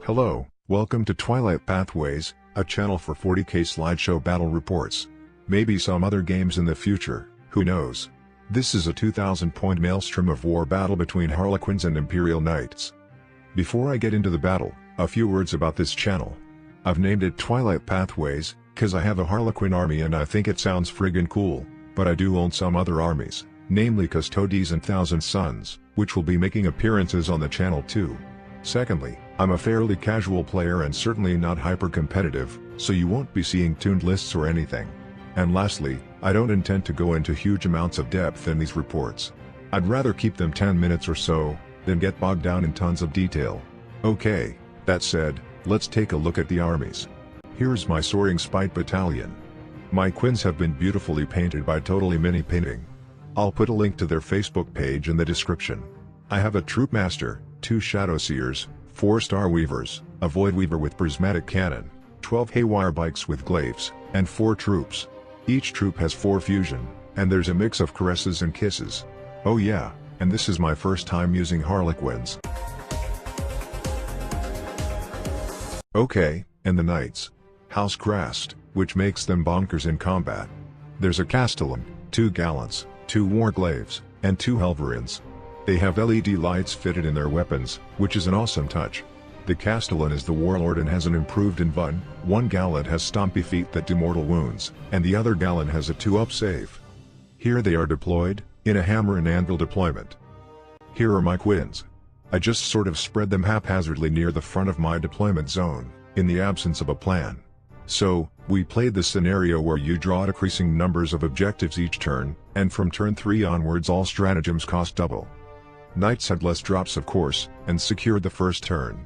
Hello, welcome to Twilight Pathways, a channel for 40k slideshow battle reports. Maybe some other games in the future, who knows. This is a 2000 point maelstrom of war battle between Harlequins and Imperial Knights. Before I get into the battle, a few words about this channel. I've named it Twilight Pathways, cause I have a Harlequin army and I think it sounds friggin' cool, but I do own some other armies, namely Custodes and Thousand Sons, which will be making appearances on the channel too. Secondly, I'm a fairly casual player and certainly not hyper-competitive, so you won't be seeing tuned lists or anything. And lastly, I don't intend to go into huge amounts of depth in these reports. I'd rather keep them 10 minutes or so, than get bogged down in tons of detail. Okay, that said, let's take a look at the armies. Here's my Soaring Spite Battalion. My quins have been beautifully painted by Totally Mini Painting. I'll put a link to their Facebook page in the description. I have a Troop Master, 2 Shadow Seers, 4 Star Weavers, a Void Weaver with Prismatic Cannon, 12 Haywire Bikes with Glaives, and 4 troops. Each troop has 4 fusion, and there's a mix of caresses and kisses. Oh yeah, and this is my first time using Harlequins. Okay, and the Knights. House Crast, which makes them bonkers in combat. There's a Castellan, 2 Gallants, 2 Warglaives, and 2 Helverins. They have LED lights fitted in their weapons, which is an awesome touch. The Castellan is the Warlord and has an improved Invuln. One Gallant has Stompy Feet that do mortal wounds, and the other Gallant has a 2-up save. Here they are deployed, in a hammer and anvil deployment. Here are my quins. I just sort of spread them haphazardly near the front of my deployment zone, in the absence of a plan. So, we played the scenario where you draw decreasing numbers of objectives each turn, and from turn 3 onwards all stratagems cost double. Knights had less drops of course, and secured the first turn.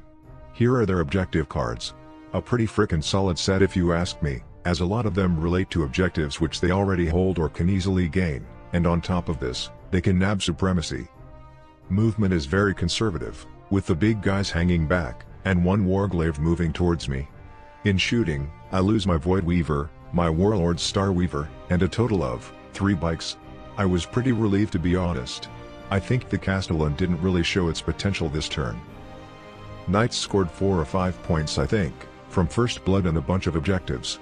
Here are their objective cards. A pretty frickin' solid set if you ask me, as a lot of them relate to objectives which they already hold or can easily gain, and on top of this, they can nab supremacy. Movement is very conservative, with the big guys hanging back, and one Warglaive moving towards me. In shooting, I lose my Void Weaver, my Warlord Star Weaver, and a total of 3 bikes. I was pretty relieved to be honest. I think the Castellan didn't really show its potential this turn. Knights scored 4 or 5 points I think, from first blood and a bunch of objectives.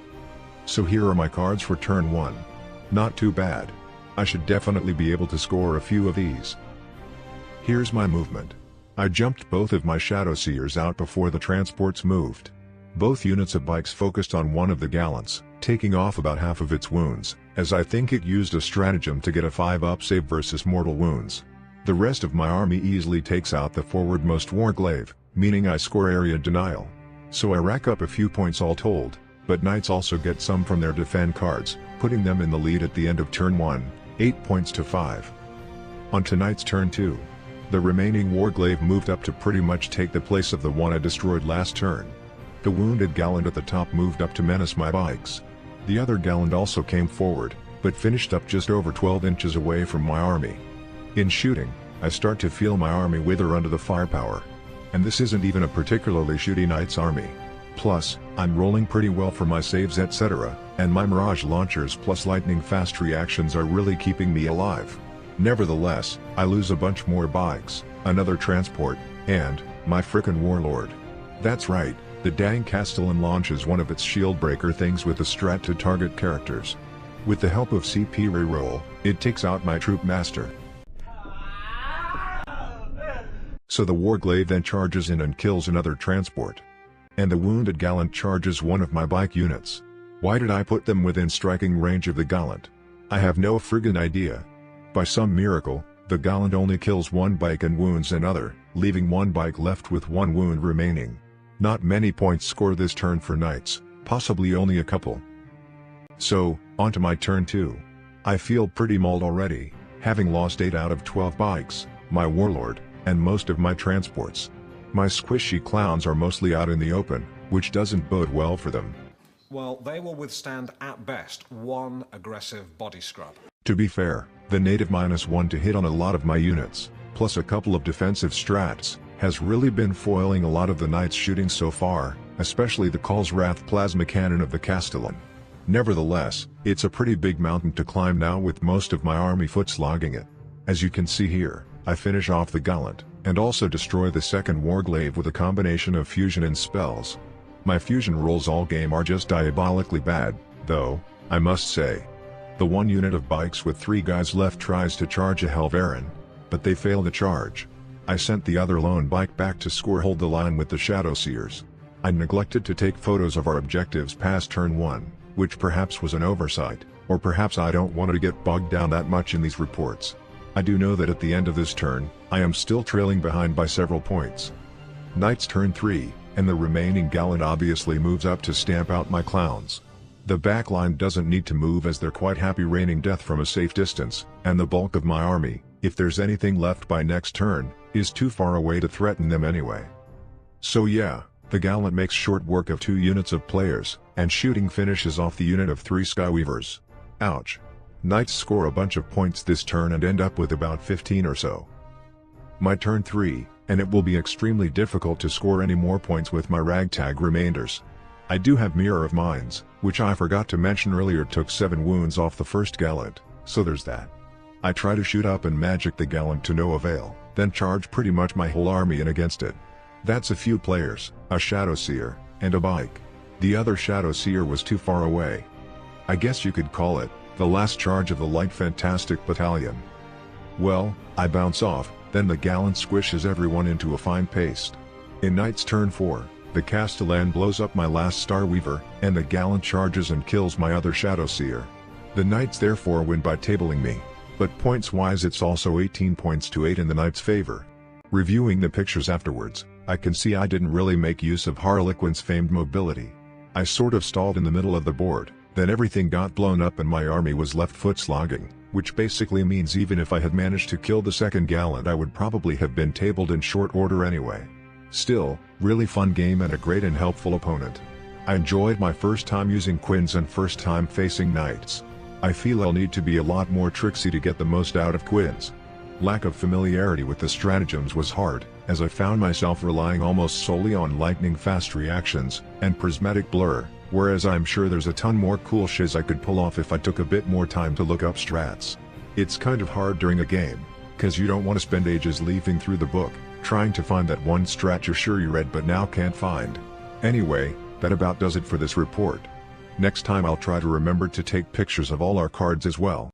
So here are my cards for turn 1. Not too bad. I should definitely be able to score a few of these. Here's my movement. I jumped both of my Shadow Seers out before the transports moved. Both units of bikes focused on one of the Gallants, taking off about half of its wounds, as I think it used a stratagem to get a 5-up save versus mortal wounds. The rest of my army easily takes out the forwardmost Warglaive, meaning I score area denial. So I rack up a few points all told, but Knights also get some from their defend cards, putting them in the lead at the end of turn 1, 8 points to 5. On to Knights turn 2. The remaining Warglaive moved up to pretty much take the place of the one I destroyed last turn. The wounded Gallant at the top moved up to menace my bikes. The other Gallant also came forward, but finished up just over 12 inches away from my army. In shooting, I start to feel my army wither under the firepower. And this isn't even a particularly shooty Knights army. Plus, I'm rolling pretty well for my saves etc., and my Mirage launchers plus lightning fast reactions are really keeping me alive. Nevertheless, I lose a bunch more bikes, another transport, and my frickin' Warlord. That's right, the dang Castellan launches one of its shield breaker things with the strat to target characters. With the help of CP reroll, it takes out my Troop Master. So the Warglaive then charges in and kills another transport. And the wounded Gallant charges one of my bike units. Why did I put them within striking range of the Gallant? I have no friggin' idea. By some miracle, the Gallant only kills one bike and wounds another, leaving one bike left with 1 wound remaining. Not many points scored this turn for Knights, possibly only a couple. So, on to my turn 2. I feel pretty mauled already, having lost 8 out of 12 bikes, my Warlord, and most of my transports. My squishy clowns are mostly out in the open, which doesn't bode well for them. Well, they will withstand at best 1 aggressive body scrub. To be fair, the native -1 to hit on a lot of my units, plus a couple of defensive strats, has really been foiling a lot of the Knights shooting so far, especially the Call's Wrath plasma cannon of the Castellan. Nevertheless, it's a pretty big mountain to climb now with most of my army foot slogging it. As you can see here, I finish off the Gallant, and also destroy the second warglaive with a combination of fusion and spells. My fusion rolls all game are just diabolically bad, though, I must say. The one unit of bikes with 3 guys left tries to charge a Helverin, but they fail the charge. I sent the other lone bike back to hold the line with the Shadow Seers. I neglected to take photos of our objectives past turn 1, which perhaps was an oversight, or perhaps I don't want to get bogged down that much in these reports. I do know that at the end of this turn, I am still trailing behind by several points. Knight's turn 3, and the remaining gallant obviously moves up to stamp out my clowns. The backline doesn't need to move as they're quite happy raining death from a safe distance, and the bulk of my army, if there's anything left by next turn, is too far away to threaten them anyway. So yeah, the gallant makes short work of 2 units of players, and shooting finishes off the unit of 3 Skyweavers. Ouch. Knights score a bunch of points this turn and end up with about 15 or so. My turn 3, and it will be extremely difficult to score any more points with my ragtag remainders. I do have Mirror of Minds, which I forgot to mention earlier took 7 wounds off the first gallant, so there's that. I try to shoot up and magic the gallant to no avail, then charge pretty much my whole army in against it. That's a few players, a Shadow Seer, and a bike. The other Shadow Seer was too far away. I guess you could call it the last charge of the light fantastic battalion. Well, I bounce off, then the gallant squishes everyone into a fine paste. In Knight's turn 4, the Castellan blows up my last Starweaver, and the gallant charges and kills my other Shadow Seer. The Knights therefore win by tabling me, but points-wise it's also 18 points to 8 in the Knights' favor. Reviewing the pictures afterwards, I can see I didn't really make use of Harlequins' famed mobility. I sort of stalled in the middle of the board, then everything got blown up and my army was left foot slogging, which basically means even if I had managed to kill the second gallant I would probably have been tabled in short order anyway. Still, really fun game and a great and helpful opponent. I enjoyed my first time using Quins and first time facing Knights. I feel I'll need to be a lot more tricksy to get the most out of Quins. Lack of familiarity with the stratagems was hard, as I found myself relying almost solely on lightning-fast reactions and prismatic blur, whereas I'm sure there's a ton more cool shiz I could pull off if I took a bit more time to look up strats. It's kind of hard during a game, cause you don't want to spend ages leafing through the book, trying to find that one strat you're sure you read but now can't find. Anyway, that about does it for this report. Next time I'll try to remember to take pictures of all our cards as well.